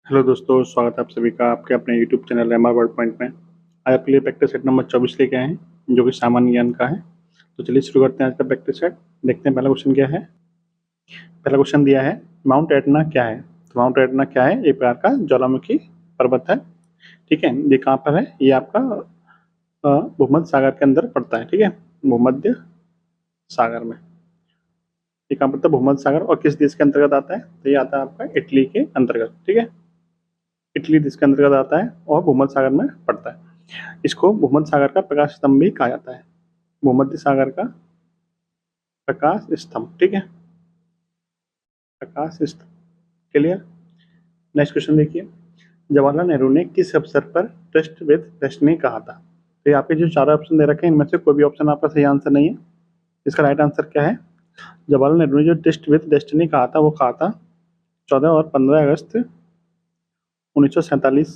Hello दोस्तों, स्वागत है आप सभी का आपके अपने YouTube channel MR word point में। आज आपके लिए प्रैक्टिस सेट नंबर 24 लेके आए हैं, जो कि सामान्य ज्ञान का है। तो चलिए शुरू करते हैं आज का प्रैक्टिस सेट। देखते हैं पहला क्वेश्चन क्या है। पहला क्वेश्चन दिया है, माउंट एटना क्या है। तो माउंट एटना क्या है, एक प्रकार का ज्वालामुखी पर्वत है। ठीक है, ये कहाँ पर है, ये आपका भूमध्य सागर के अंदर पड़ता है। ठीक है, भूमध्य सागर में ये कहाँ पड़ता है, भूमध्य सागर। और किस देश के अंतर्गत आता है, तो ये आता है आपका इटली के अंतर्गत। ठीक है, इटली देश के अंतर्गत आता है और भूमध्य सागर में पड़ता है। इसको भूमध्य सागर का प्रकाश स्तंभ भी कहा जाता है, भूमध्य सागर का प्रकाश स्तंभ। ठीक है, प्रकाश स्तंभ। क्लियर। नेक्स्ट क्वेश्चन देखिए, जवाहरलाल नेहरू ने किस अवसर पर ट्रस्ट विद डेस्टिनी कहा था। तो ये आपके जो चार ऑप्शन दे रखे हैं, इनमें से कोई भी ऑप्शन आपका सही आंसर नहीं है। इसका राइट आंसर क्या है, जवाहरलाल नेहरू ने जो ट्रस्ट विद डेस्टिनी कहा था, वो कहा था 14 और 15 अगस्त 1947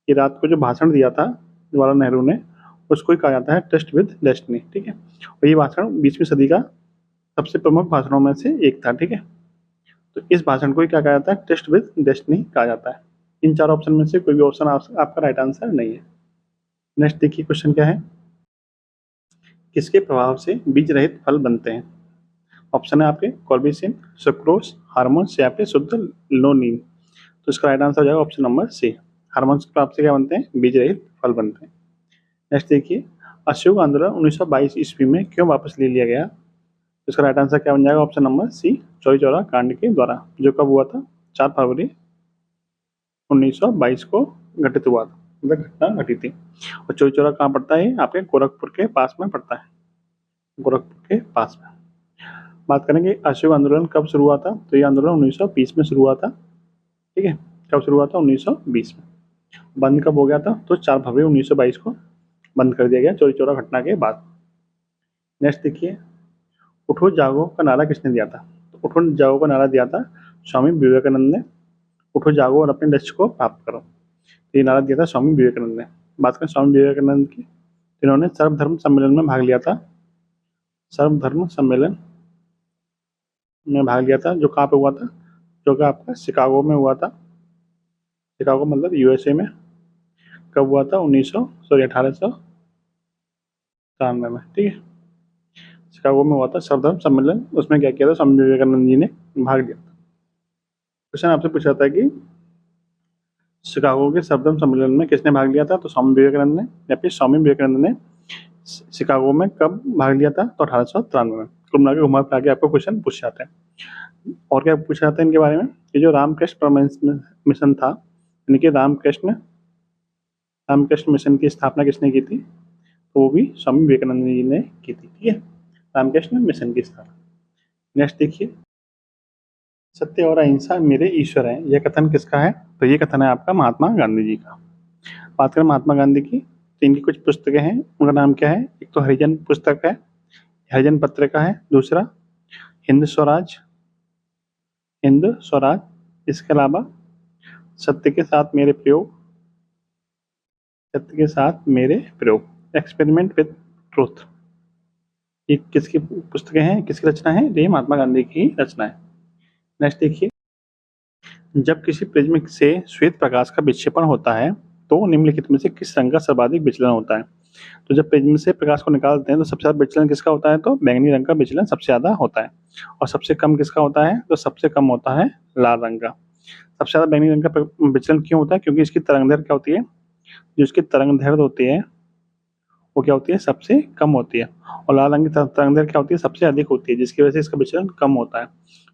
की रात को जो भाषण दिया था जवाहरलाल नेहरू ने, उसको ही कहा जाता है ट्रस्ट विद डेस्टिनी। ठीक है, और ये भाषण 20वीं सदी का सबसे प्रमुख भाषणों में से एक था। ठीक है, तो इस भाषण को ही क्या कहा जाता है, ट्रस्ट विद डेस्टिनी कहा जाता है। इन चार ऑप्शन में से कोई भी ऑप्शन आपका राइट आंसर नहीं है। नेक्स्ट देखिए, क्वेश्चन क्या है, किसके प्रभाव से बीज रहित फल बनते हैं। ऑप्शन है आपके कॉर्बिसिन, सुक्रोज, हार्मोन्स या फिर शुद्ध लोनिन। तो इसका राइट आंसर हो जाएगा ऑप्शन नंबर सी, हार्मोन्स के प्रभाव से क्या बनते हैं, बीज रहित फल बनते हैं। नेक्स्ट देखिए, असहयोग आंदोलन 1922 ईस्वी में क्यों वापस ले लिया गया। इसका राइट आंसर क्या बन जाएगा, option number C, Chauri Chaura कांड के द्वारा, जो कब हुआ था, 4 फरवरी 1922 को घटित हुआ था, मतलब घटना घटी थी। और चौरी चौरा कहाँ पड़ता है, आपके गोरखपुर के पास में पड़ता है, गोरखपुर के पास में। बात करेंगे असहयोग आंदोलन कब शुरू हुआ था, तो ये आंदोलन 1920 में शुरू हुआ था। ठीक है, कब शुरू हुआ था, 1920 में। बंद कब हो गया था, तो 4 फरवरी 1922 को बंद कर दिया गया चौरी चौरा घटना के बाद। नेक्स्ट देखिए, उठो जागो का नारा किसने दिया था। तो उठो जागो का नारा दिया था स्वामी विवेकानंद ने। उठो जागो और अपने लक्ष्य को प्राप्त करो, तो ये नारा दिया था स्वामी विवेकानंद ने। बात करें स्वामी विवेकानंद की, इन्होंने सर्वधर्म सम्मेलन में भाग लिया था, सर्वधर्म सम्मेलन में भाग लिया था, जो कहाँ पे हुआ था, जो कि आपका शिकागो में हुआ था। शिकागो मतलब यूएसए में। कब हुआ था, 1893 में। ठीक है, शिकागो में हुआ था सर्वधर्म सम्मेलन। उसमें क्या किया था, स्वामी विवेकानंद जी ने भाग लिया था। क्वेश्चन आपसे पूछा था कि शिकागो के सर्वधर्म सम्मेलन में किसने भाग लिया था, तो स्वामी विवेकानंद ने, या फिर स्वामी विवेकानंद ने शिकागो में कब भाग लिया था, तो 1893 में। कुल मिला के घुमा फिरा के आपको क्वेश्चन पूछ जाते हैं। और क्या पूछा जाता है इनके बारे में, कि जो रामकृष्ण परमहंस मिशन था, यानी कि रामकृष्ण मिशन की स्थापना किसने की थी, तो वो भी स्वामी विवेकानंद जी ने की थी। ठीक है, रामकृष्ण मिशन की स्थापना। नेक्स्ट देखिए, सत्य और अहिंसा मेरे ईश्वर हैं, यह कथन किसका है, तो ये कथन है आपका महात्मा गांधी जी का। बात करें महात्मा गांधी की, तो इनकी कुछ पुस्तकें हैं, उनका नाम क्या है, एक तो हरिजन पुस्तक है, हरिजन पत्रिका है। दूसरा हिंद स्वराज, हिंद स्वराज। इसके अलावा सत्य के साथ मेरे प्रयोग, सत्य के साथ मेरे प्रयोग, एक्सपेरिमेंट विद ट्रूथ। ये किसकी पुस्तकें हैं, किसकी रचना है, ये महात्मा गांधी की रचना है। नेक्स्ट देखिए, जब किसी प्रिज्म से श्वेत प्रकाश का विक्षेपण होता है, तो निम्नलिखित में से किस रंग का सर्वाधिक विचलन होता है। तो जब प्रिज्म से प्रकाश को निकालते हैं, तो सबसे ज्यादा विचलन किसका होता है, तो बैंगनी रंग का विचलन सबसे ज्यादा होता है। और सबसे कम किसका होता है, तो सबसे कम होता है लाल रंग का। सबसे ज्यादा बैंगनी रंग का विचलन क्यों होता है, क्योंकि इसकी तरंग दैर्घ्य क्या होती है, जो इसकी तरंग दैर्घ्य होती है वो क्या होती है, सबसे कम होती है। और लाल रंग की तरंग दैर्घ्य क्या होती है, सबसे अधिक होती है, जिसकी वजह से इसका विचलन कम होता है।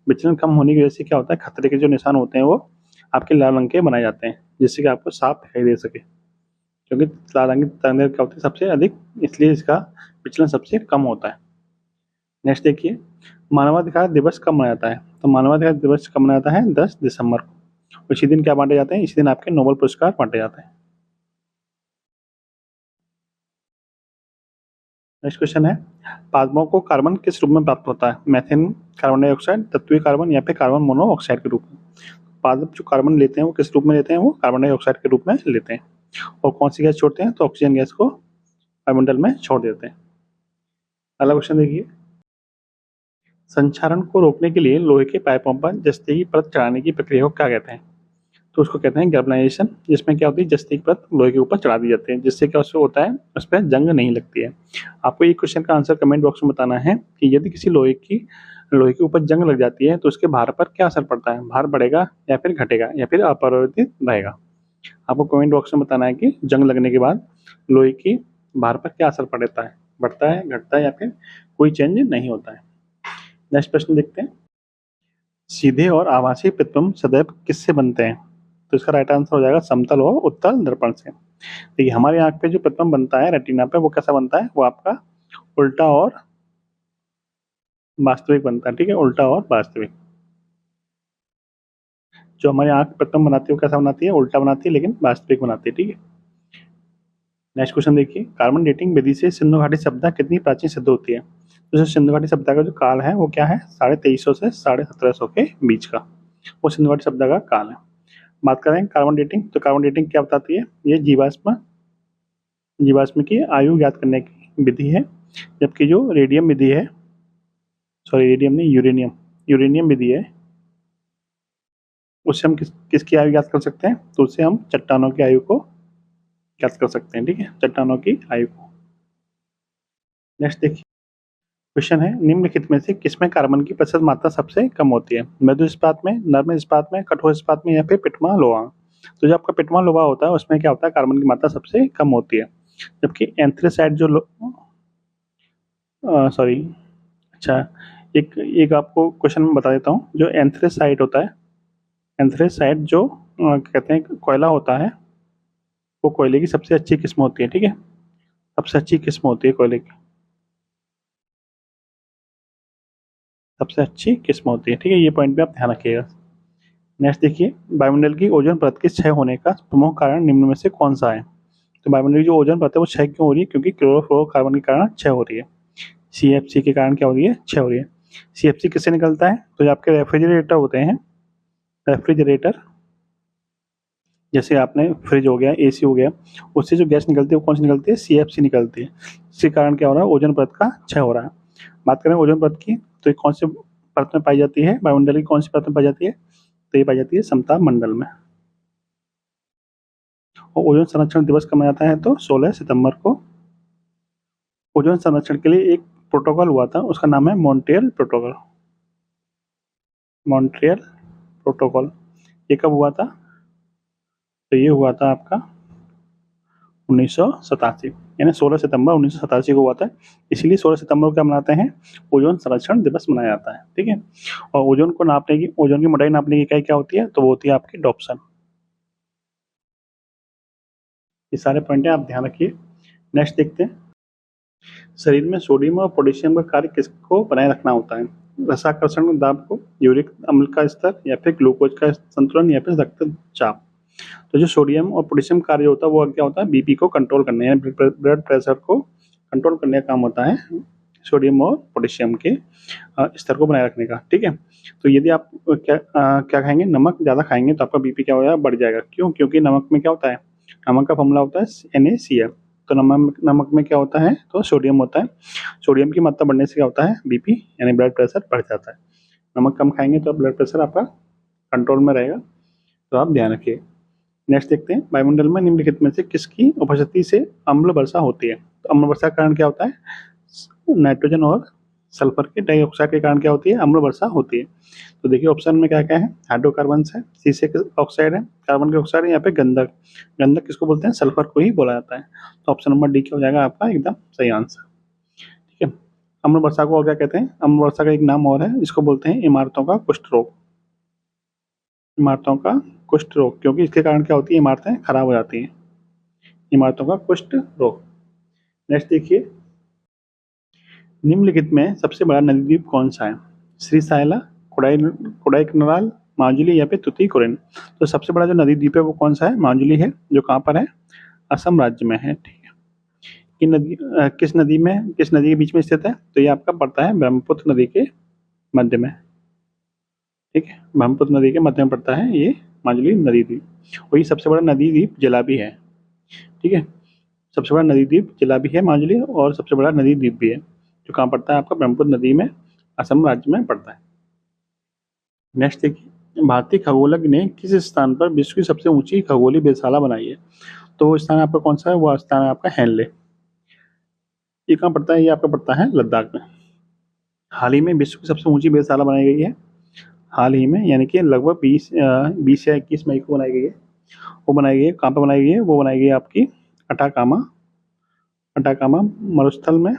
विचलन कम होने की वजह से क्या होता है, खतरे के जो निशान होते हैं वो आपके लाल रंग के बनाए जाते हैं, जिससे कि आपको साफ दिखाई दे सके। क्योंकि लाल रंग की तरंग दैर्घ्य क्या होती है, सबसे अधिक, इसलिए इसका विचलन सबसे कम होता है। नेक्स्ट देखिए, मानवाधिकार दिवस कब मनाया जाता है, तो मानवाधिकार दिवस कब मनाया जाता है, 10 दिसंबर को। इसी दिन क्या बांटे जाते हैं, इसी दिन आपके नोबेल पुरस्कार बांटे जाते हैं। नेक्स्ट क्वेश्चन है, पादपों को कार्बन किस रूप में प्राप्त होता है, मैथेन, कार्बन डाइऑक्साइड, तत्वीय कार्बन या फिर कार्बन मोनोऑक्साइड के रूप में। पादप जो कार्बन लेते हैं वो किस रूप में लेते हैं, वो कार्बन डाइऑक्साइड के रूप में लेते हैं। और कौन सी गैस छोड़ते हैं, तो ऑक्सीजन गैस को वायुमंडल में छोड़ देते हैं। अगला क्वेश्चन देखिए, संक्षारण को रोकने के लिए लोहे के पाइपों पर जस्ते की परत चढ़ाने की प्रक्रिया को क्या कहते हैं। तो उसको कहते हैं गैल्वेनाइजेशन, जिसमें क्या होती है जस्ती की परत लोहे के ऊपर चढ़ा दी जाती है, जिससे क्या उससे होता है उस पर जंग नहीं लगती है। आपको ये क्वेश्चन का आंसर कमेंट बॉक्स में बताना है कि यदि किसी लोहे के ऊपर जंग लग जाती है तो उसके भार पर क्या असर पड़ता है, भार बढ़ेगा या फिर घटेगा या फिर अपरिवर्तित रहेगा। आपको कमेंट बॉक्स में बताना है कि जंग लगने के बाद लोहे की भार पर क्या असर पड़ता है, बढ़ता है, घटता है या फिर कोई चेंज नहीं होता है। नेक्स्ट प्रश्न देखते हैं, सीधे और आभासी प्रतिबिंब सदैव किससे बनते हैं? तो इसका राइट आंसर हो जाएगा समतल और उत्तल दर्पण से। देखिए हमारी आंख पे जो प्रतिबिंब बनता है रेटिना पे, वो कैसा बनता है, वो आपका उल्टा और वास्तविक बनता है। ठीक है, उल्टा और वास्तविक। जो हमारी आंख प्रतिबिंब बनाती है वो कैसा बनाती है, उल्टा बनाती है, लेकिन वास्तविक बनाती है। ठीक है, नेक्स्ट क्वेश्चन देखिए, कार्बन डेटिंग विधि से सिंधु घाटी सभ्यता कितनी प्राचीन सिद्ध होती है? तो सिंधु घाटी सभ्यता का जो काल है वो क्या है, 2350 से 1750 के बीच का, वो सिंधु घाटी सभ्यता का काल है। बात करें कार्बन डेटिंग, तो कार्बन डेटिंग क्या बताती है, ये जीवाश्म की आयु ज्ञात करने की विधि है। जबकि जो रेडियम विधि है, सॉरी रेडियम नहीं, यूरेनियम विधि है, उससे हम किसकी आयु ज्ञात कर सकते हैं, तो उससे हम चट्टानों की आयु को ज्ञात कर सकते हैं। ठीक है, चट्टानों की आयु को। नेक्स्ट देखिए, क्वेश्चन है, निम्नलिखित में से किसमें कार्बन की प्रतिशत मात्रा सबसे कम होती है? मृदु इस्पात में, नरम इस्पात में, कठोर इस्पात में या फिर पिटमा लोहा? तो जो आपका पिटमा लोहा होता है उसमें क्या होता है, कार्बन की मात्रा सबसे कम होती है। जबकि एंथ्रेसाइट जो सॉरी, अच्छा, एक एक आपको क्वेश्चन में बता देता हूँ, जो एंथ्रेसाइट होता है, एंथ्रेसाइट जो कहते हैं कोयला होता है, वो कोयले की सबसे अच्छी किस्म होती है। ठीक है, सबसे अच्छी किस्म होती है कोयले की, सबसे अच्छी किस्म होती है। ठीक है, ये पॉइंट भी आप ध्यान रखिएगा। नेक्स्ट देखिए, वायुमंडल की ओजोन परत के क्षय होने का प्रमुख कारण निम्न में से कौन सा है? तो वायुमंडल की जो ओजोन परत है वो क्षय क्यों हो रही है? क्योंकि क्लोरोफ्लोरोकार्बन के कारण क्षय हो रही है। CFC के कारण क्या हो रही है, क्षय हो रही है। CFC किससे निकलता है? तो जो आपके रेफ्रिजरेटर होते हैं, रेफ्रिजरेटर, जैसे आपने फ्रिज हो गया, AC हो गया, उससे जो गैस निकलती है वो कौन सी निकलती है, CFC निकलती है। इसके कारण क्या हो रहा है, ओजोन परत का क्षय हो रहा है। बात करें ओजोन परत की, तो ये कौन से परत में पाई जाती है, वायुमंडल की कौन सी परत में पाई जाती है? तो ये पाई जाती है समताप मंडल में। और ओजोन संरक्षण दिवस कब मनाया जाता है? तो 16 सितंबर को ओजोन संरक्षण के लिए एक प्रोटोकॉल हुआ था, उसका नाम है मॉन्ट्रियल प्रोटोकॉल। मॉन्ट्रियल प्रोटोकॉल, ये कब हुआ था? तो ये हुआ था आपका 1987, यानी 16 सितंबर 1987 को हुआ था। इसलिए 16 सितंबर को क्या मनाते हैं, ओजोन संरक्षण दिवस मनाया जाता है। ठीक है, और ओजोन को नापने की, ओजोन की मोटाई नापने की इकाई क्या होती है? तो वो होती है आपकी डॉप्सन। ये सारे पॉइंट आप ध्यान रखिए। नेक्स्ट देखते हैं, शरीर में सोडियम और पोटेशियम का कार्य किसको बनाए रखना होता है? रसाकर्षण दाब को, यूरिक अम्ल का स्तर, या फिर ग्लूकोज का संतुलन, या फिर रक्तचाप? तो जो सोडियम और पोटेशियम कार्य होता है वो क्या होता है, BP को कंट्रोल करने, यानी ब्लड प्रेशर को कंट्रोल करने का काम होता है सोडियम और पोटेशियम के स्तर को बनाए रखने का। ठीक है, तो यदि आप क्या खाएंगे, नमक ज़्यादा खाएंगे तो आपका BP क्या हो जाएगा, बढ़ जाएगा। क्यों? क्योंकि नमक में क्या होता है, नमक का फॉर्मूला होता है NaCl। तो नमक में क्या होता है, तो सोडियम होता है। सोडियम की मात्रा बढ़ने से क्या होता है, BP यानी ब्लड प्रेशर बढ़ जाता है। नमक कम खाएंगे तो ब्लड प्रेशर आपका कंट्रोल में रहेगा, तो आप ध्यान रखिए। नेक्स्ट देखते हैं, वायुमंडल में निम्नलिखित में से किसकी उपस्थिति से अम्ल वर्षा होती है? तो अम्ल वर्षा का कारण क्या होता है, नाइट्रोजन और सल्फर के डाइऑक्साइड के कारण क्या होती है, अम्ल वर्षा होती है। तो देखिए ऑप्शन में क्या क्या है, हाइड्रोकार्बन है, शीशे के ऑक्साइड है, कार्बन के ऑक्साइड है, या फिर गंधक। गंधक किसको बोलते हैं, सल्फर को ही बोला जाता है। तो ऑप्शन नंबर डी क्या हो जाएगा आपका एकदम सही आंसर। ठीक है, अम्ल वर्षा को और क्या कहते हैं, अम्ल वर्षा का एक नाम और है, इसको बोलते हैं इमारतों का कुष्ठ रोग। इमारतों का कुष्ठ रोग, क्योंकि इसके कारण क्या होती है, इमारतें खराब हो जाती हैं। इमारतों का कुष्ठ रोग। नेक्स्ट देखिए, निम्नलिखित में सबसे बड़ा नदी द्वीप कौन सा है? श्रीशैला, कोडाईकनाल, माजुली, या फिर तूतीकोरिन? तो सबसे बड़ा जो नदी द्वीप है वो कौन सा है, माजुली है, जो कहाँ पर है, असम राज्य में है। ठीक है, कि नदी किस नदी के बीच में स्थित है? तो ये आपका पड़ता है ब्रह्मपुत्र नदी के मध्य में। ठीक है, ब्रह्मपुत्र नदी के मध्य में पड़ता है ये माजुली नदी द्वीप। और ये सबसे बड़ा नदी द्वीप जिला भी है। ठीक है, सबसे बड़ा नदी द्वीप जिला भी है माजुली, और सबसे बड़ा नदी द्वीप भी है, जो कहाँ पड़ता है आपका ब्रह्मपुत्र नदी में, असम राज्य में पड़ता है। नेक्स्ट देखिए, भारतीय खगोलज्ञ ने किस स्थान पर विश्व की सबसे ऊंची खगोलीय वेधशाला बनाई है? तो वो स्थान आपका कौन सा है? वो स्थान है आपका हेनले। ये कहाँ पड़ता है? ये आपका पड़ता है लद्दाख में। हाल ही में विश्व की सबसे ऊंची वेधशाला बनाई गई है, हाल ही में, यानी कि लगभग 20 या 21 मई को बनाई गई है। वो बनाई गई है कहाँ पर बनाई गई है? वो बनाई गई है आपकी अटाकामा, अटाकामा मरुस्थल में।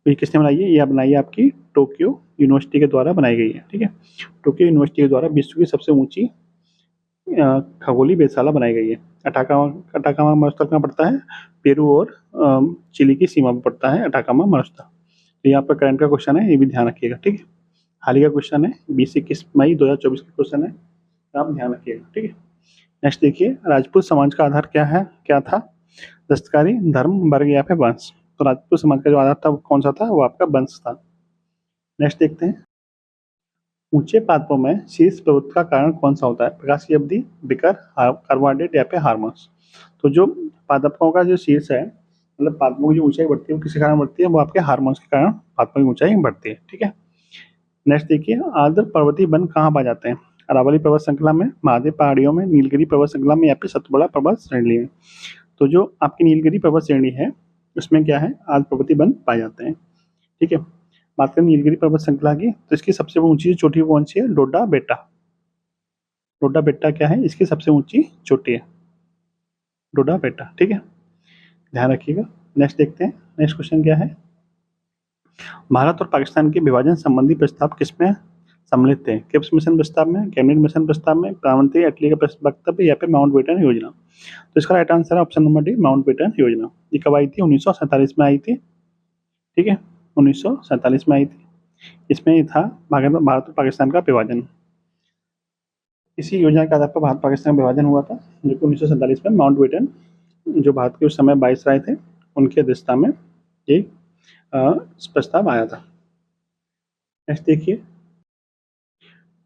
ये किसने बनाई है? यह बनाई है आपकी टोक्यो यूनिवर्सिटी के द्वारा बनाई गई है। ठीक है, टोक्यो यूनिवर्सिटी के द्वारा विश्व की सबसे ऊंची खगोलीय वेधशाला बनाई गई है। अटाकामा, अटाकामा मरुस्थल कहाँ पड़ता है? पेरू और चिली की सीमा पर पड़ता है अटाकामा मरुस्थल। तो यहाँ पर करंट का क्वेश्चन है, ये भी ध्यान रखिएगा। ठीक है, हाल ही का क्वेश्चन है, 20-21 मई 2024 का क्वेश्चन है, आप ध्यान रखिएगा। ठीक है, नेक्स्ट देखिए, राजपूत समाज का आधार क्या है, क्या था? दस्तकारी, धर्म, वर्ग या फिर वंश? तो राजपूत समाज का जो आधार था वो कौन सा था? वो आपका वंश था। नेक्स्ट देखते हैं, ऊंचे पादपों में शीर्ष प्रभुत्व का कारण कौन सा होता है? प्रकाश की अवधि, विकर, कार्बोहाइड्रेट या फिर हार्मोन्स? तो जो पादपों का जो शीर्ष है, मतलब पादपों की जो ऊंचाई बढ़ती है वो किसके कारण बढ़ती है? वो आपके हार्मोन्स के कारण पादपों की ऊंचाई बढ़ती है। ठीक है, नेक्स्ट देखिए, आर्द्र पर्वतीय वन कहाँ पाए जाते हैं? अरावली पर्वत श्रृंखला में, महादेव पहाड़ियों में, नीलगिरी पर्वत श्रृंखला में या फिर सतपुड़ा पर्वत श्रेणी में? तो जो आपकी नीलगिरी पर्वत श्रेणी है उसमें क्या है? आर्द्र पर्वतीय वन पाए जाते हैं। ठीक है, बात करें नीलगिरी पर्वत श्रृंखला की, तो इसकी सबसे ऊंची चोटी कौन सी है? डोडा बेटा। डोडा बेटा क्या है? इसकी सबसे ऊंची चोटी है डोडा बेटा। ठीक है, ध्यान रखिएगा। नेक्स्ट देखते हैं, नेक्स्ट क्वेश्चन क्या है? भारत और पाकिस्तान के विभाजन संबंधी प्रस्ताव किसमें सम्मिलित थे? क्रिप्स मिशन प्रस्ताव में, कैबिनेट मिशन प्रस्ताव में, प्रधानमंत्री अटली का वक्तव्य या फिर माउंटबेटन योजना? तो इसका राइट आंसर है ऑप्शन नंबर डी, माउंटबेटन योजना। ये कब आई थी? 1947 में आई थी। ठीक है, 1947 में आई थी। इसमें ये था भारत और पाकिस्तान का विभाजन। इसी योजना के आधार पर भारत पाकिस्तान का विभाजन हुआ था, जो कि 1947 में माउंटबेटन, जो भारत के उस समय वाइसराय थे, उनकी अध्यक्षता में ये प्रस्ताव आया था। नेक्स्ट देखिए,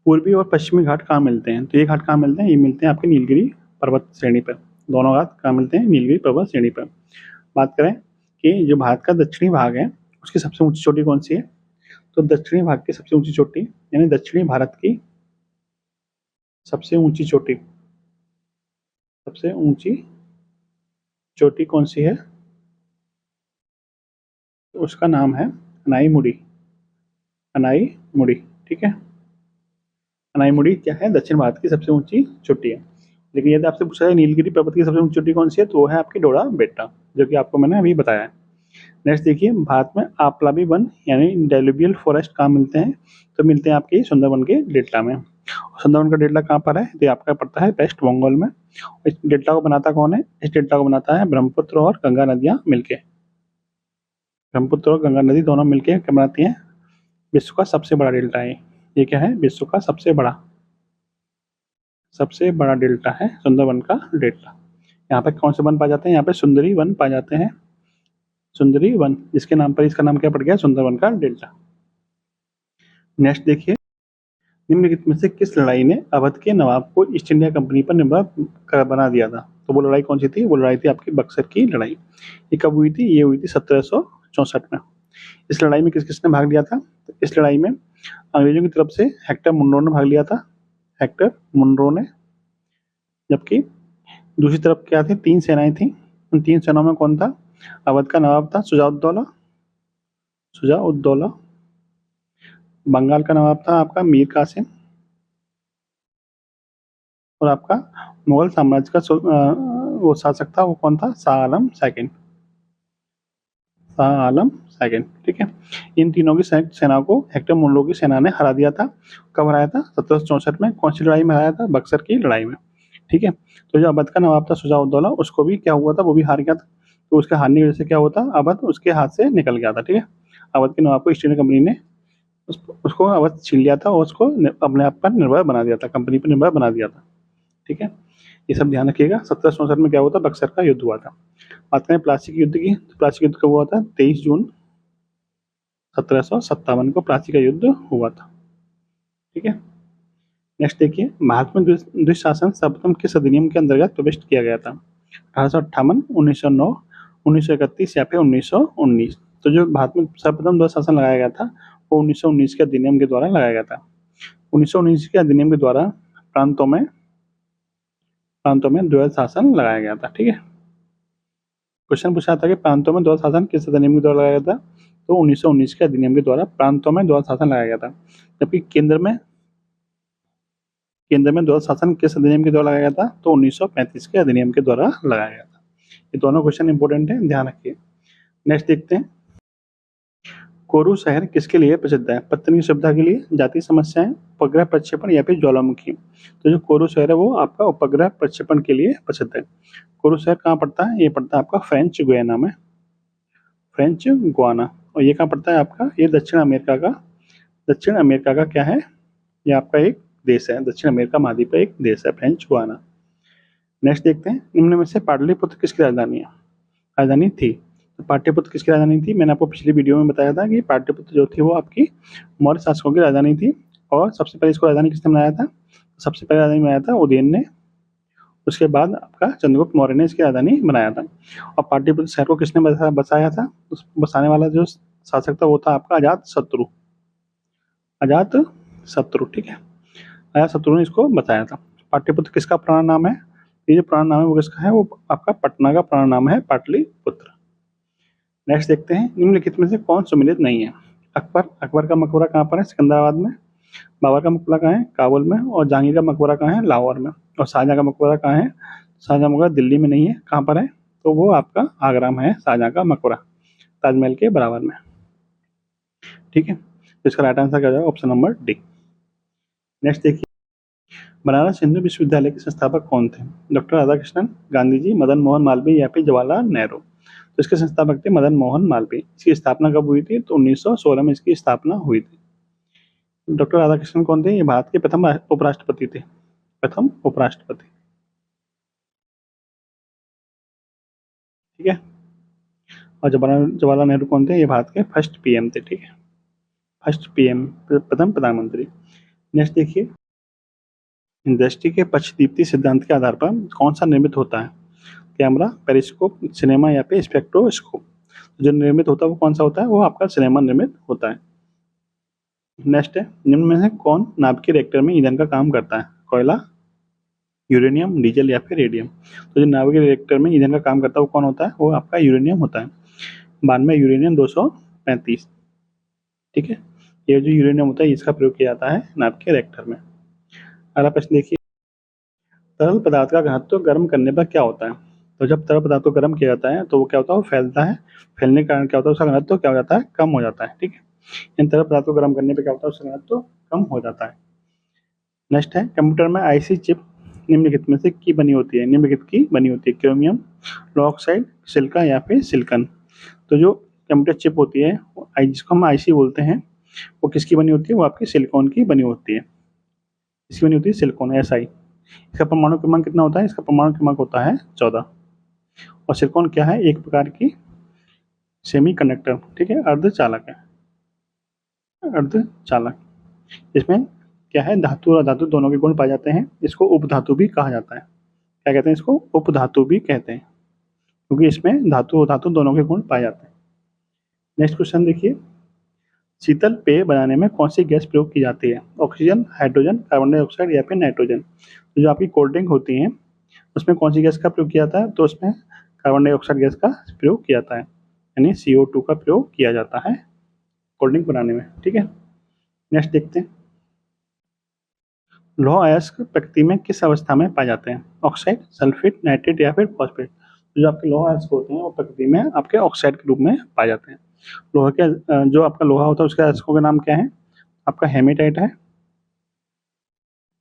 पूर्वी और पश्चिमी घाट कहाँ मिलते हैं? तो ये घाट कहाँ मिलते हैं? ये मिलते हैं आपके नीलगिरी पर्वत श्रेणी पर। दोनों घाट कहाँ मिलते हैं? नीलगिरी पर्वत श्रेणी पर। बात करें कि जो भारत का दक्षिणी भाग है उसकी सबसे ऊंची चोटी कौन सी है? तो दक्षिणी भाग की सबसे ऊंची चोटी, यानी दक्षिणी भारत की सबसे ऊंची चोटी, सबसे ऊंची चोटी कौन सी है? तो उसका नाम है अनाईमुड़ी, अनाईमुड़ी। ठीक है, अनाईमुड़ी क्या है? दक्षिण भारत की सबसे ऊंची चोटी है। लेकिन यदि आपसे पूछा जाए नीलगिरी पर्वत की सबसे ऊंची चोटी कौन सी है, तो वो है आपकी डोडा बेटा, जो कि आपको मैंने अभी बताया है। नेक्स्ट देखिए, भारत में आप्लाबी वन यानी डेलुवियल फॉरेस्ट कहाँ मिलते हैं? तो मिलते हैं आपके सुंदरवन के डेल्टा में। सुंदरवन का डेल्टा कहाँ पर है? तो आपका पड़ता है वेस्ट बंगाल में। इस डेल्टा को बनाता कौन है? इस डेल्टा को बनाता है ब्रह्मपुत्र और गंगा नदियाँ मिलके। ब्रह्मपुत्र और गंगा नदी दोनों मिलके क्या बनाती हैं? विश्व का सबसे बड़ा डेल्टा है ये। क्या है? विश्व का सबसे बड़ा डेल्टा है सुंदरवन का डेल्टा। यहाँ पे कौन से वन पाए जाते हैं? यहाँ पे सुंदरी वन पाए जाते हैं, सुंदरी वन, जिसके नाम पर इसका नाम क्या पड़ गया? सुंदरवन का डेल्टा। नेक्स्ट देखिए, निम्नलिखित में से किस लड़ाई ने अवध के नवाब को ईस्ट इंडिया कंपनी पर निर्भर बना दिया था? तो वो लड़ाई कौन सी थी? वो लड़ाई थी आपकी बक्सर की लड़ाई। ये कब हुई थी? ये हुई थी 1764 में। इस लड़ाई में किस किसने भाग लिया था? तो इस लड़ाई में अंग्रेजों की तरफ से हेक्टर मुनरो ने भाग लिया था, हेक्टर मुनरो ने। जबकि दूसरी तरफ क्या थी? 3 सेनाएं थी। उन 3 सेनाओं में कौन था? अवध का नवाब था शुजाउद्दौला, शुजाउद्दौला। बंगाल का नवाब था आपका मीर कासिम, और आपका मुगल साम्राज्य का वो शासक था, वो कौन था? Shah Alam second, Shah Alam second. ठीक है, इन तीनों की संयुक्त सेना को हेक्टर मुनरो की सेना ने हरा दिया था। कब हराया था? 1764 में। कौन सी लड़ाई में हराया था? बक्सर की लड़ाई में। ठीक है, तो जो अवध का नवाब था शुजाउद्दौला, उसको भी क्या हुआ था? वो भी हार गया था। तो उसके हारने की वजह से क्या हुआ था? अवध उसके हाथ से निकल गया था। ठीक है, अवध के नवाब को ईस्ट इंडिया कंपनी ने उसको अवध छीन लिया था और उसको अपने आप पर निर्भर बना दिया था, कंपनी पर निर्भर बना दिया था। ठीक है, ये सब ध्यान रखिएगा। 1764 में क्या हुआ था? बक्सर का युद्ध हुआ था। बात करें प्लासी के युद्ध की, तो प्लासी युद्ध कब हुआ था? 23 जून 1757 को प्लासी का युद्ध हुआ था। ठीक है, नेक्स्ट देखिए, भारत में द्विशासन सर्वप्रथम किस अधिनियम के अंतर्गत प्रविष्ट किया गया था? 1858, 1909, 1931 या फिर 1919? तो जो भारत में सर्वप्रथम द्विशासन लगाया गया था वो 1919 के अधिनियम के द्वारा लगाया गया था। 1919 के अधिनियम के द्वारा प्रांतों में द्वैध शासन लगाया गया था। ठीक है, क्वेश्चन पूछा था कि प्रांतों में द्वैध शासन किस अधिनियम के द्वारा लगाया गया था, तो 1919 के अधिनियम के द्वारा प्रांतों में द्वैध शासन लगाया गया था। जबकि केंद्र में द्वैध शासन किस अधिनियम के द्वारा लगाया गया था, तो 1935 के अधिनियम के द्वारा लगाया गया था। ये दोनों क्वेश्चन इंपॉर्टेंट है, ध्यान रखिए। नेक्स्ट देखते हैं, कोरू शहर किसके लिए प्रसिद्ध है, पत्नी की सुविधा के लिए, जातीय समस्याएं, उपग्रह प्रक्षेपण या फिर ज्वालामुखी। तो जो कोरू शहर है वो आपका उपग्रह प्रक्षेपण के लिए प्रसिद्ध है। कोरू शहर कहाँ पड़ता है, ये पड़ता है आपका फ्रेंच गुयाना में, फ्रेंच गुयाना। और ये कहाँ पड़ता है आपका, ये दक्षिण अमेरिका का क्या है, ये आपका एक देश है, दक्षिण अमेरिका महाद्वीप का एक देश है फ्रेंच गुयाना। नेक्स्ट देखते हैं, निम्न में से पाटलिपुत्र किसकी राजधानी थी। तो पाटलिपुत्र किसकी राजधानी थी, मैंने आपको पिछली वीडियो में बताया था कि पाटलिपुत्र जो थी वो आपकी मौर्य शासकों की राजधानी थी। और सबसे पहले इसको राजधानी किसने बनाया था, सबसे पहले राजधानी बनाया था उदयन ने, उसके बाद आपका चंद्रगुप्त मौर्य ने इसकी राजधानी बनाया था। और पाटलिपुत्र शहर को किसने बसाया था, उस बसाने वाला जो शासक था वो था आपका अजातशत्रु। ठीक है, अजातशत्रु ने इसको बताया था। पाटलिपुत्र किसका पुराना नाम है, ये जो पुराना नाम है वो किसका है, वो आपका पटना का पुराना नाम है पाटलिपुत्र। नेक्स्ट देखते हैं, निम्नलिखित में से कौन सुमेलित नहीं है। अकबर का मकबरा कहाँ पर है, सिकंदराबाद में। बाबर का मकबरा कहाँ है, काबुल में। और जहांगीर का मकबरा कहाँ है, लाहौर में। और शाहजहां का मकबरा कहाँ है, शाहजहां मकबरा दिल्ली में नहीं है, कहाँ पर है, तो वो आपका आगरा में है शाहजहां का मकबरा, ताजमहल के बराबर में। ठीक है, तो इसका राइट आंसर क्या जाएगा, ऑप्शन नंबर डी। नेक्स्ट देखिए, बनारस हिंदू विश्वविद्यालय के संस्थापक कौन थे, डॉक्टर राधाकृष्णन, गांधी जी, मदन मोहन मालवीय या फिर जवाहरलाल नेहरू। तो इसके संस्थापक थे मदन मोहन मालवीय। इसकी स्थापना कब हुई थी, तो 1916 में इसकी स्थापना हुई थी। डॉक्टर राधाकृष्णन कौन थे, ये भारत के प्रथम उपराष्ट्रपति थे, ठीक है। और जवाहरलाल नेहरू कौन थे, ये भारत के फर्स्ट पीएम थे। ठीक है, फर्स्ट पीएम, प्रथम प्रधानमंत्री। नेक्स्ट देखिए, दृष्टि के पक्षदीप्ति सिद्धांत के आधार पर कौन सा निर्मित होता है, कैमरा, पेरिस्कोप, सिनेमा या फिर स्पेक्ट्रोस्कोप। जो निर्मित होता है वो कौन सा होता है, वो आपका सिनेमा निर्मित होता है। नेक्स्ट है, निम्न में से कौन नाभिकीय रिएक्टर में ईंधन का काम करता है, कोयला, यूरेनियम, डीजल या फिर रेडियम। तो जो नाभिकीय रिएक्टर में ईंधन का काम करता है वो कौन होता है, वो आपका यूरेनियम होता है, 92 यूरेनियम 235। ठीक है, ये जो यूरेनियम होता है इसका प्रयोग किया जाता है नाभिकीय रिएक्टर में। अगला प्रश्न देखिए, तरल पदार्थ का घनत्व गर्म करने पर क्या होता है। तो जब तरल पदार्थ को गर्म किया जाता है तो वो क्या होता है, वो फैलता है। फैलने के कारण क्या होता है, उसका घनत्व क्या हो जाता है, कम हो जाता है। ठीक है, इन तरल पदार्थ को गर्म करने पर क्या होता है, उसका घनत्व कम हो जाता है। नेक्स्ट है, कंप्यूटर में आईसी चिप निम्नलिखित में से की बनी होती है, क्रोमियम, लोहा ऑक्साइड, सिलिका या फिर सिलिकॉन। तो जो कंप्यूटर चिप होती है जिसको हम आईसी बोलते हैं, वो किसकी बनी होती है, वो आपकी सिलिकॉन की बनी होती है। इसकी बनी होती है सिलिकॉन, SI। इसका परमाणु क्रमांक कितना होता है, इसका परमाणु क्रमांक होता है 14। और सिलिकॉन क्या है, एक प्रकार की सेमीकंडक्टर, ठीक है, अर्धचालक। इसमें क्या है, धातु और अधातु दोनों के गुण पाए जाते हैं। इसको उपधातु भी कहा जाता है। क्या कहते हैं इसको, उपधातु भी कहते हैं, क्योंकि इसमें धातु और धातु दोनों के गुण पाए जाते हैं। नेक्स्ट क्वेश्चन देखिए, शीतल पेय बनाने में कौन सी गैस प्रयोग की जाती है, ऑक्सीजन, हाइड्रोजन, कार्बन डाइऑक्साइड या फिर नाइट्रोजन। तो जो आपकी कोल्ड ड्रिंक होती हैं उसमें कौन सी गैस का प्रयोग किया जाता है, तो उसमें कार्बन डाइऑक्साइड गैस का प्रयोग किया जाता है, यानी CO2 का प्रयोग किया जाता है कोल्ड ड्रिंक बनाने में। ठीक है, नेक्स्ट देखते हैं, लौह अयस्क प्रकृति में किस अवस्था में पाए जाते हैं, ऑक्साइड, सल्फेट, नाइट्रेट या फिर फॉस्फेट। तो जो आपके लौह अयस्क होते हैं वो प्रकृति में आपके ऑक्साइड के रूप में पाए जाते हैं। लोहा के जो आपका लोहा होता है उसके अयस्कों के नाम क्या है, आपका हेमेटाइट है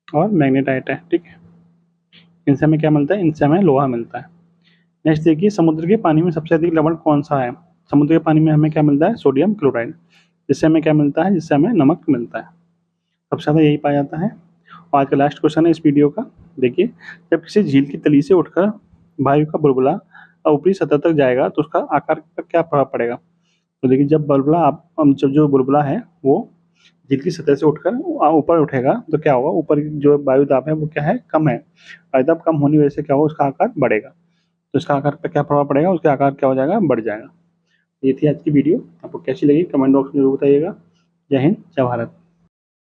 और मैग्नेटाइट है। ठीक है, इनसे हमें क्या मिलता है, इनसे हमें लोहा मिलता है। नेक्स्ट देखिए, समुद्र के पानी में सबसे अधिक लवण कौन सा है। समुद्र के पानी में हमें क्या मिलता है, सोडियम क्लोराइड। जिससे हमें क्या मिलता है, जिससे हमें नमक मिलता है। सबसे ज़्यादा यही पाया जाता है। और आज का लास्ट क्वेश्चन है इस वीडियो का। देखिए, जब किसी झील की तली से उठकर वायु का बुलबुला ऊपरी सतह तक जाएगा तो उसका आकार पर क्या प्रभाव पड़ेगा। तो देखिए, जब जो बुलबुला है वो झील की सतह से उठकर ऊपर उठेगा तो क्या होगा, ऊपर जो वायु दाब है वो क्या है, कम है। वायु दाब कम होने की वजह से क्या होगा, उसका आकार बढ़ेगा। तो इसका आकार पर क्या प्रभाव पड़ेगा, उसका आकार क्या हो जाएगा, बढ़ जाएगा। ये थी आज की वीडियो। आपको कैसी लगी कमेंट बॉक्स में जरूर बताइएगा। जय हिंद, जय भारत।